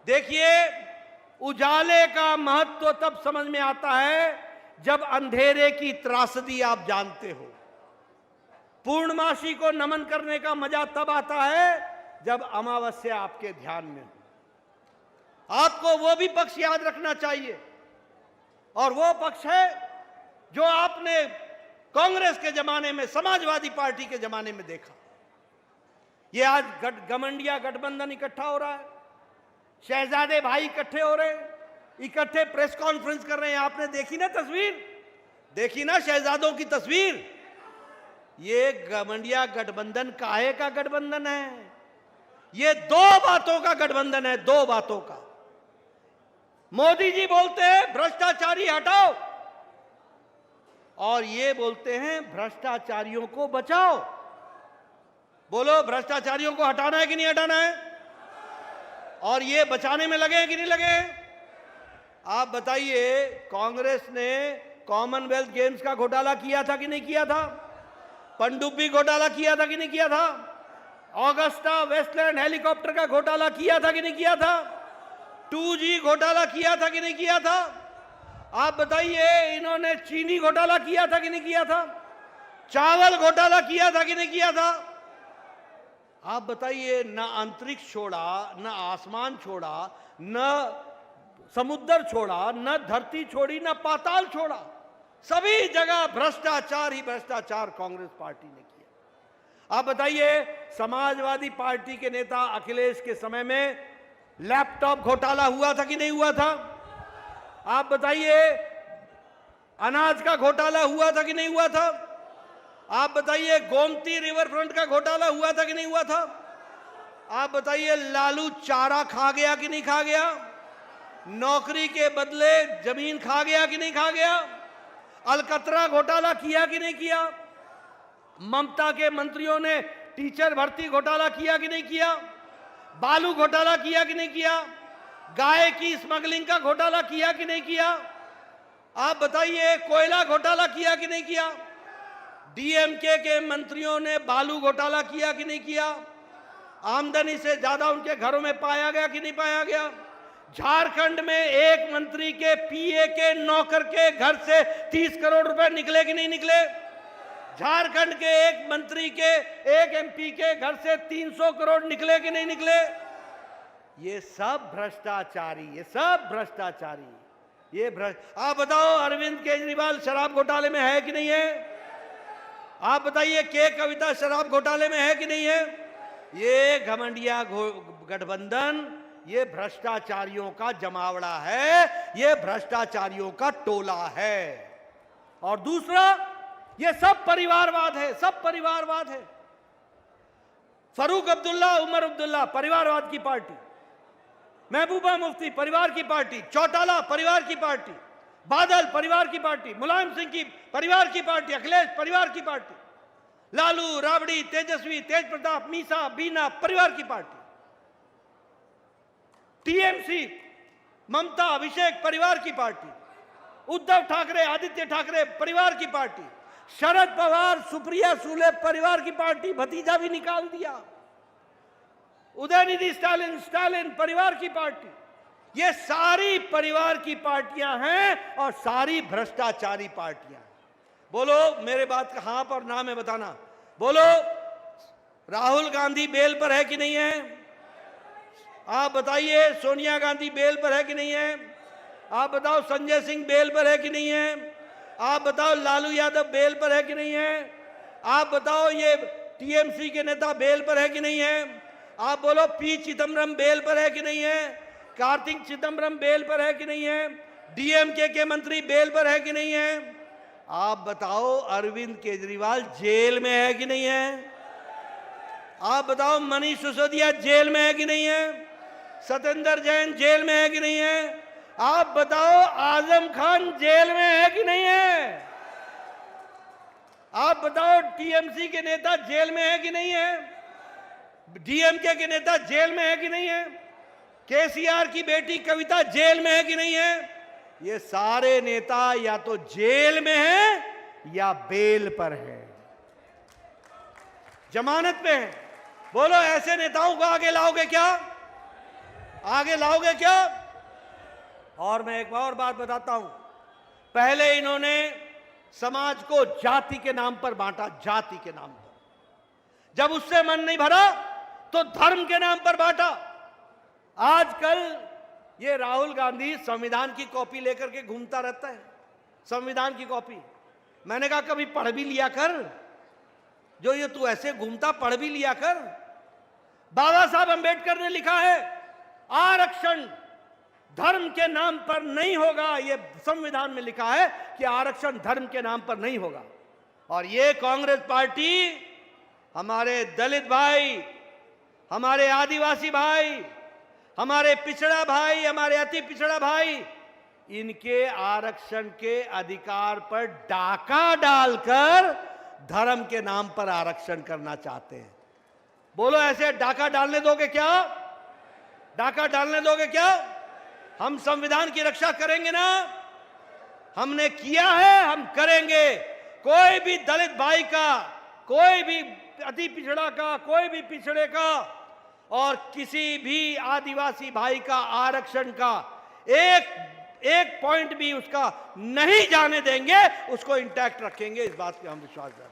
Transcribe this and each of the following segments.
देखिए, उजाले का महत्व तब समझ में आता है जब अंधेरे की त्रासदी आप जानते हो। पूर्णमासी को नमन करने का मजा तब आता है जब अमावस्या आपके ध्यान में हो। आपको वो भी पक्ष याद रखना चाहिए, और वो पक्ष है जो आपने कांग्रेस के जमाने में, समाजवादी पार्टी के जमाने में देखा। ये आज गठबंधन गठबंधन इकट्ठा हो रहा है, शहजादे भाई इकट्ठे हो रहे हैं, इकट्ठे प्रेस कॉन्फ्रेंस कर रहे हैं। आपने देखी ना तस्वीर, देखी ना शहजादों की तस्वीर। ये गठबंधन गठबंधन काहे का गठबंधन है? ये दो बातों का गठबंधन है, दो बातों का। मोदी जी बोलते हैं भ्रष्टाचारी हटाओ, और ये बोलते हैं भ्रष्टाचारियों को बचाओ। बोलो, भ्रष्टाचारियों को हटाना है कि नहीं हटाना है? और ये बचाने में लगे हैं कि नहीं लगे हैं? आप बताइए, कांग्रेस ने कॉमनवेल्थ गेम्स का घोटाला किया था कि नहीं किया था? पनडुब्बी घोटाला किया था कि नहीं किया था? ऑगस्टा वेस्टलैंड हेलीकॉप्टर का घोटाला किया था कि नहीं किया था? 2G घोटाला किया था कि नहीं किया था? आप बताइए, इन्होंने चीनी घोटाला किया था कि नहीं किया था? चावल घोटाला किया था कि नहीं किया था? आप बताइए, न अंतरिक्ष छोड़ा, न आसमान छोड़ा, न समुद्र छोड़ा, न धरती छोड़ी, न पाताल छोड़ा। सभी जगह भ्रष्टाचार ही भ्रष्टाचार कांग्रेस पार्टी ने किया। आप बताइए, समाजवादी पार्टी के नेता अखिलेश के समय में लैपटॉप घोटाला हुआ था कि नहीं हुआ था? आप बताइए, अनाज का घोटाला हुआ था कि नहीं हुआ था? आप बताइए, गोमती रिवर फ्रंट का घोटाला हुआ था कि नहीं हुआ था? आप बताइए, लालू चारा खा गया कि नहीं खा गया? नौकरी के बदले जमीन खा गया कि नहीं खा गया? अलकतरा घोटाला किया कि नहीं किया? ममता के मंत्रियों ने टीचर भर्ती घोटाला किया कि नहीं किया? बालू घोटाला किया कि नहीं किया? गाय की स्मगलिंग का घोटाला किया कि नहीं किया? आप बताइए, कोयला घोटाला किया कि नहीं किया? डीएमके के मंत्रियों ने बालू घोटाला किया कि नहीं किया? आमदनी से ज्यादा उनके घरों में पाया गया कि नहीं पाया गया? झारखंड में एक मंत्री के पीए के नौकर के घर से 30 करोड़ रुपए निकले कि नहीं निकले? झारखंड के एक मंत्री के, एक एमपी के घर से 300 करोड़ निकले कि नहीं निकले? ये सब भ्रष्टाचारी, ये सब भ्रष्टाचारी, ये आप बताओ, अरविंद केजरीवाल शराब घोटाले में है कि नहीं है? आप बताइए, के कविता शराब घोटाले में है कि नहीं है? ये घमंडिया गठबंधन, ये भ्रष्टाचारियों का जमावड़ा है, ये भ्रष्टाचारियों का टोला है। और दूसरा, ये सब परिवारवाद है, सब परिवारवाद है। फरूक अब्दुल्ला, उमर अब्दुल्ला परिवारवाद की पार्टी, महबूबा मुफ्ती परिवार की पार्टी, चौटाला परिवार की पार्टी, बादल परिवार की पार्टी, मुलायम सिंह की परिवार की पार्टी, अखिलेश परिवार की पार्टी, लालू, राबड़ी, तेजस्वी, तेज प्रताप, मीसा, बीना परिवार की पार्टी, टीएमसी, ममता, अभिषेक परिवार की पार्टी, उद्धव ठाकरे, आदित्य ठाकरे परिवार की पार्टी, शरद पवार, सुप्रिया सुले परिवार की पार्टी, भतीजा भी निकाल दिया, उदयनिधि स्टालिन, स्टालिन परिवार की पार्टी। ये सारी परिवार की पार्टियां हैं और सारी भ्रष्टाचारी पार्टियां। बोलो, मेरे बात का हाँ पर ना में बताना। बोलो, राहुल गांधी बेल पर है कि नहीं है? आप बताइए, सोनिया गांधी बेल पर है कि नहीं है? आप बताओ, संजय सिंह बेल पर है कि नहीं है? आप बताओ, लालू यादव बेल पर है कि नहीं है? आप बताओ, ये टीएमसी के नेता बेल पर है कि नहीं है? आप बोलो, पी चिदम्बरम बेल पर है कि नहीं है? कार्तिक चिदम्बरम बेल पर है कि नहीं है? डीएमके के मंत्री बेल पर है कि नहीं है? आप बताओ, अरविंद केजरीवाल जेल में है कि नहीं है? आप बताओ, मनीष सिसोदिया जेल में है कि नहीं है? सत्येंद्र जैन जेल में है कि नहीं है? आप बताओ, आजम खान जेल में है कि नहीं है? आप बताओ, टीएमसी के नेता जेल में है कि नहीं है? डीएमके के नेता जेल में है कि नहीं है? केसीआर की बेटी कविता जेल में है कि नहीं है? ये सारे नेता या तो जेल में हैं या बेल पर हैं, जमानत पे हैं। बोलो, ऐसे नेताओं को आगे लाओगे क्या? आगे लाओगे क्या? और मैं एक और बात बताता हूं, पहले इन्होंने समाज को जाति के नाम पर बांटा, जाति के नाम पर। जब उससे मन नहीं भरा तो धर्म के नाम पर बांटा। आजकल ये राहुल गांधी संविधान की कॉपी लेकर के घूमता रहता है, संविधान की कॉपी। मैंने कहा कभी पढ़ भी लिया कर, जो ये तू ऐसे घूमता पढ़ भी लिया कर। बाबा साहब अंबेडकर ने लिखा है आरक्षण धर्म के नाम पर नहीं होगा। ये संविधान में लिखा है कि आरक्षण धर्म के नाम पर नहीं होगा। और ये कांग्रेस पार्टी हमारे दलित भाई, हमारे आदिवासी भाई, हमारे पिछड़ा भाई, हमारे अति पिछड़ा भाई, इनके आरक्षण के अधिकार पर डाका डालकर धर्म के नाम पर आरक्षण करना चाहते हैं। बोलो ऐसे डाका डालने दोगे क्या? डाका डालने दोगे क्या? हम संविधान की रक्षा करेंगे ना, हमने किया है, हम करेंगे। कोई भी दलित भाई का, कोई भी अति पिछड़ा का, कोई भी पिछड़े का और किसी भी आदिवासी भाई का आरक्षण का एक पॉइंट भी उसका नहीं जाने देंगे, उसको इंटैक्ट रखेंगे। इस बात पे हम विश्वास करते हैं।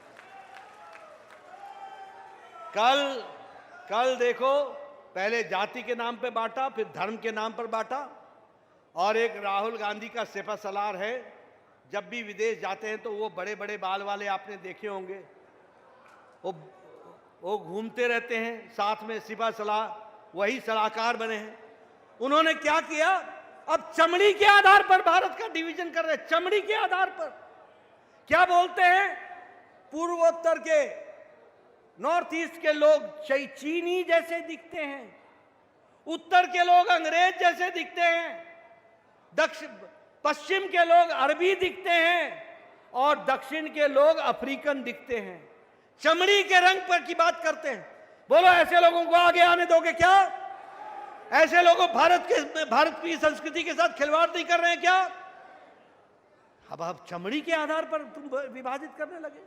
कल देखो, पहले जाति के नाम पे बांटा, फिर धर्म के नाम पर बांटा। और एक राहुल गांधी का सिपा सलार है, जब भी विदेश जाते हैं तो वो बड़े बड़े बाल वाले आपने देखे होंगे, वो घूमते रहते हैं साथ में सिपा सलार, वही सलाहकार बने हैं। उन्होंने क्या किया? अब चमड़ी के आधार पर भारत का डिवीजन कर रहे हैं, चमड़ी के आधार पर। क्या बोलते हैं? पूर्वोत्तर के, नॉर्थ ईस्ट के लोग चीनी जैसे दिखते हैं, उत्तर के लोग अंग्रेज जैसे दिखते हैं, पश्चिम के लोग अरबी दिखते हैं और दक्षिण के लोग अफ्रीकन दिखते हैं। चमड़ी के रंग पर की बात करते हैं। बोलो ऐसे लोगों को आगे आने दोगे क्या? ऐसे लोगों भारत की संस्कृति के साथ खिलवाड़ नहीं कर रहे हैं क्या? अब आप चमड़ी के आधार पर तुम विभाजित करने लगे।